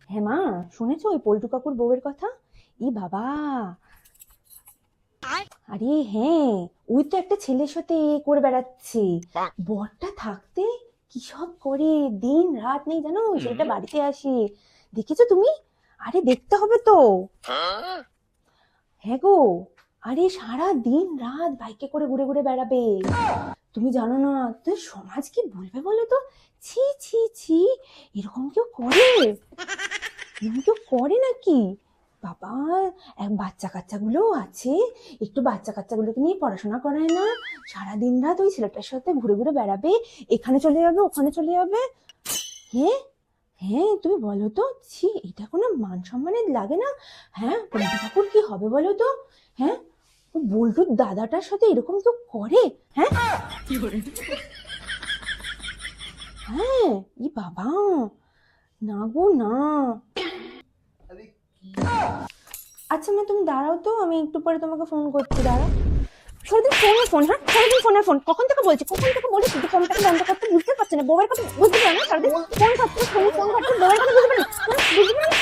হ্যাঁ মা, শুনেছো ওই পল্টু কাকুর বউয়ের কথা? ই বাবা, আরে হ্যাঁ, ওই তো একটা ছেলের সাথে করে বেড়াচ্ছে। বরটা থাকতে কি সব করে, দিন রাত নেই জানো, ছেলেটা বাড়িতে আসে। দেখেছো তুমি? আরে দেখতে হবে তো। হ্যাঁ গো, আরে সারা দিন রাত বাইকে করে ঘুরে ঘুরে বেড়াবে। তুমি জানো না, তো সমাজ কি বলবে বলো তো? ছি ছি ছি, এরকম কেউ করে? এরকম কেউ করে নাকি? বাবা, এক বাচ্চা কাচ্চাগুলো আছে, একটু বাচ্চা কাচ্চাগুলোকে নিয়ে পড়াশোনা করায় না? সারাদিন রাত ওই ছেলেটার সাথে ঘুরে ঘুরে বেড়াবে, এখানে চলে যাবে ওখানে চলে যাবে। হ্যাঁ, হ্যাঁ তুমি বলো তো, ছি, এটা কোনো মান সম্মানের লাগে না? হ্যাঁ, পল্টু ঠাকুর কি হবে বলো তো? হ্যাঁ, ও বল্টুর দাদাটার সাথে এরকম কেউ করে? হ্যাঁ, হ্যাঁ, ই বাবা, না গো না। আচ্ছা মা, তুমি দাঁড়াও তো, আমি একটু পরে তোমাকে ফোন করছি, দাঁড়াও। সারাদিন ফোনে ফোন, হ্যাঁ সারাদিন ফোনে ফোন, কখন থেকে বলছি, কখন থেকে বলি শুধু ফোনটাকে বন্ধ করতে, বুঝতে পারছি না বউয়ের কথা বুঝতে পারো না? সারাদিন ফোন খাচ্ছে, ফোন খাচ্ছে, বউয়ের কথা বুঝতে পারি না, বুঝতে পারি না।